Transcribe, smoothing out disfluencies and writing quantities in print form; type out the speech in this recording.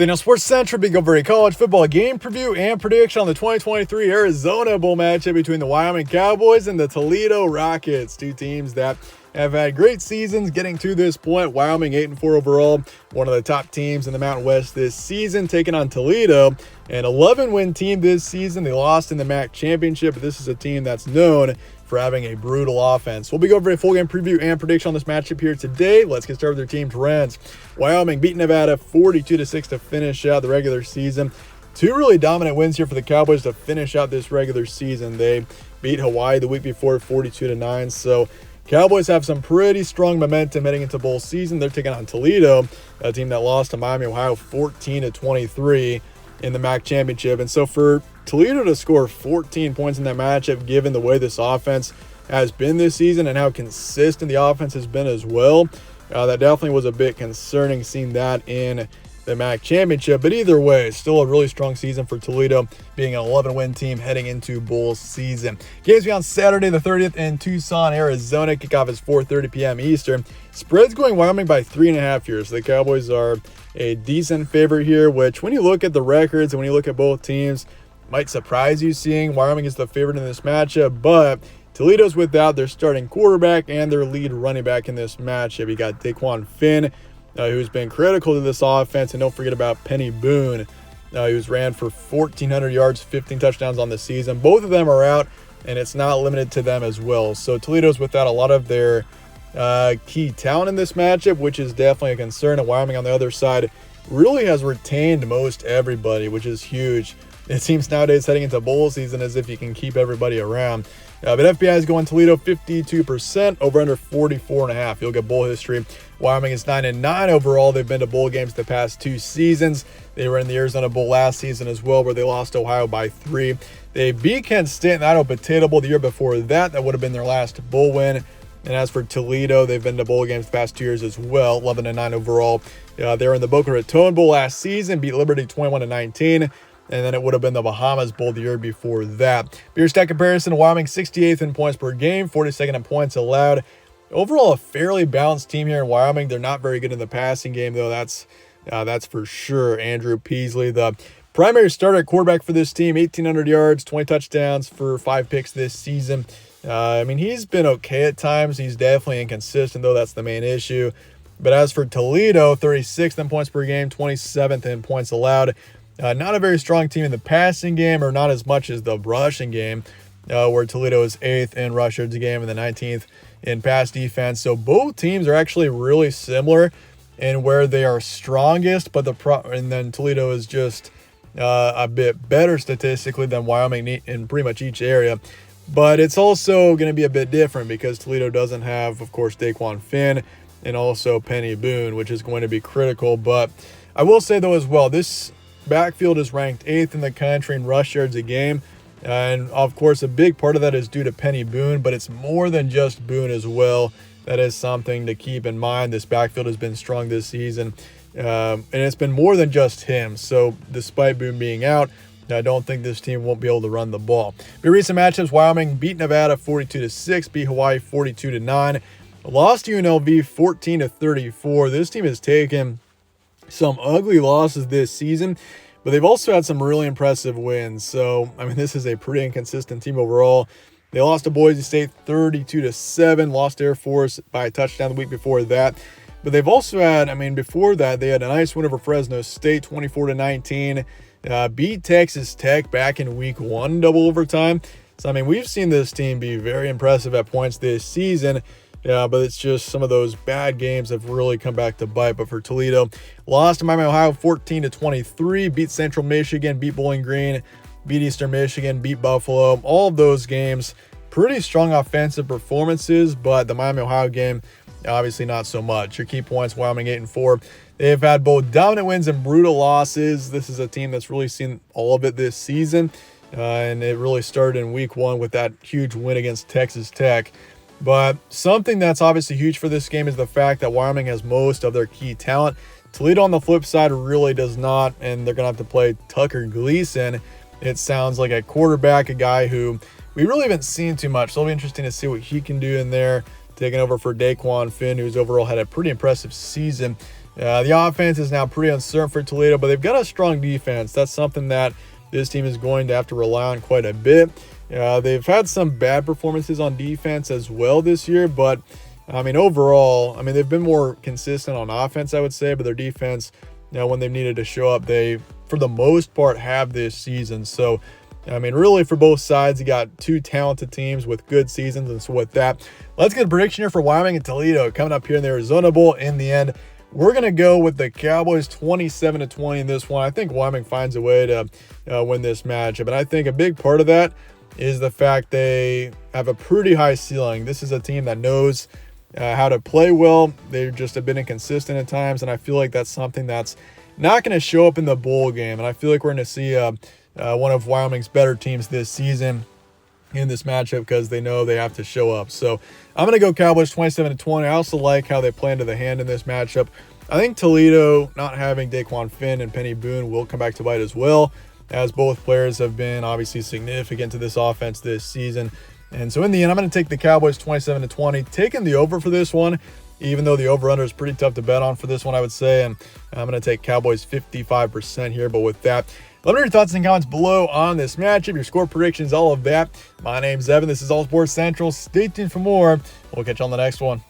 Now, Sports Central, big over a college football game preview and prediction on the 2023 Arizona Bowl matchup between the Wyoming Cowboys and the Toledo Rockets. Two teams that have had great seasons getting to this point. Wyoming 8-4 overall, one of the top teams in the Mountain West this season, taking on Toledo, an 11-win team this season. They lost in the MAC championship, but this is a team that's known for having a brutal offense. We'll be going over a full game preview and prediction on this matchup here today. Let's get started with their team trends. Wyoming beat Nevada 42-6 to finish out the regular season. Two really dominant wins here for the Cowboys to finish out this regular season. They beat Hawaii the week before 42-9. So Cowboys have some pretty strong momentum heading into bowl season. They're taking on Toledo, a team that lost to Miami, Ohio 14-23 in the MAC championship. And so for Toledo to score 14 points in that matchup, given the way this offense has been this season and how consistent the offense has been as well, that definitely was a bit concerning seeing that in the MAC championship. But either way, still a really strong season for Toledo, being an 11-win team heading into bowl season. Games be on Saturday the 30th in Tucson, Arizona. Kickoff is 4:30 p.m. Eastern. Spread's going Wyoming by 3.5 here. So the Cowboys are a decent favorite here, which when you look at the records and when you look at both teams, might surprise you seeing Wyoming is the favorite in this matchup, but Toledo's without their starting quarterback and their lead running back in this matchup. You got Daquan Finn, who's been critical to this offense, and don't forget about Penny Boone, who's ran for 1,400 yards, 15 touchdowns on the season. Both of them are out, and it's not limited to them as well. So Toledo's without a lot of their key talent in this matchup, which is definitely a concern. And Wyoming on the other side really has retained most everybody, which is huge. It seems nowadays heading into bowl season as if you can keep everybody around. But FBI is going Toledo 52%, over under 44.5. You'll get bowl history. Wyoming is 9-9 overall. They've been to bowl games the past two seasons. They were in the Arizona Bowl last season as well, where they lost to Ohio by 3. They beat Kent State in the Idaho Potato Bowl the year before that. That would have been their last bowl win. And as for Toledo, they've been to bowl games the past 2 years as well, 11-9 overall. They were in the Boca Raton Bowl last season, beat Liberty 21-19. And then it would have been the Bahamas Bowl the year before that. Beer stat comparison, Wyoming 68th in points per game, 42nd in points allowed. Overall, a fairly balanced team here in Wyoming. They're not very good in the passing game, though. That's for sure. Andrew Peasley, the primary starter at quarterback for this team, 1,800 yards, 20 touchdowns for 5 picks this season. He's been okay at times. He's definitely inconsistent, though. That's the main issue. But as for Toledo, 36th in points per game, 27th in points allowed. Not a very strong team in the passing game, or not as much as the rushing game, where Toledo is 8th in rush yards a game and the 19th in pass defense. So both teams are actually really similar in where they are strongest, but and then Toledo is just a bit better statistically than Wyoming in pretty much each area. But it's also going to be a bit different because Toledo doesn't have, of course, Daquan Finn and also Penny Boone, which is going to be critical. But I will say, though, as well, this backfield is ranked 8th in the country in rush yards a game. And, of course, a big part of that is due to Penny Boone, but it's more than just Boone as well. That is something to keep in mind. This backfield has been strong this season, and it's been more than just him. So despite Boone being out, I don't think this team won't be able to run the ball. But recent matchups, Wyoming beat Nevada 42-6, beat Hawaii 42-9, lost to UNLV 14-34. This team has taken some ugly losses this season, but they've also had some really impressive wins. So, this is a pretty inconsistent team overall. They lost to Boise State 32-7, lost to Air Force by a touchdown the week before that. But they've also had, before that, they had a nice win over Fresno State, 24-19, beat Texas Tech back in week 1, double overtime. So, we've seen this team be very impressive at points this season. Yeah, but it's just some of those bad games have really come back to bite. But for Toledo, lost to Miami, Ohio 14-23, beat Central Michigan, beat Bowling Green, beat Eastern Michigan, beat Buffalo. All of those games, pretty strong offensive performances, but the Miami, Ohio game, obviously not so much. Your key points, Wyoming 8-4. They've had both dominant wins and brutal losses. This is a team that's really seen all of it this season, and it really started in week 1 with that huge win against Texas Tech. But something that's obviously huge for this game is the fact that Wyoming has most of their key talent. Toledo on the flip side really does not, and they're going to have to play Tucker Gleason. It sounds like a quarterback, a guy who we really haven't seen too much. So it'll be interesting to see what he can do in there, taking over for Daquan Finn, who's overall had a pretty impressive season The offense is now pretty uncertain for Toledo, but they've got a strong defense. That's something that this team is going to have to rely on quite a bit. They've had some bad performances on defense as well this year, but I mean, overall, I mean, they've been more consistent on offense, I would say, but their defense, when they've needed to show up, they, for the most part, have this season. So, I mean, really, for both sides, you got two talented teams with good seasons. And so with that, let's get a prediction here for Wyoming and Toledo coming up here in the Arizona Bowl. In the end, we're going to go with the Cowboys 27-20 in this one. I think Wyoming finds a way to win this matchup. And I think a big part of that is the fact they have a pretty high ceiling. This is a team that knows how to play well. They've just have been inconsistent at times, and I feel like that's something that's not going to show up in the bowl game. And I feel like we're going to see one of Wyoming's better teams this season in this matchup because they know they have to show up. So I'm going to go Cowboys 27-20. I also like how they play into the hand in this matchup. I think Toledo, not having Daquan Finn and Penny Boone, will come back to bite as well, as both players have been obviously significant to this offense this season. And so in the end, I'm going to take the Cowboys 27-20, taking the over for this one, even though the over-under is pretty tough to bet on for this one, I would say. And I'm going to take Cowboys 55% here. But with that, let me know your thoughts and comments below on this matchup, your score predictions, all of that. My name's Evan. This is All Sports Central. Stay tuned for more. We'll catch you on the next one.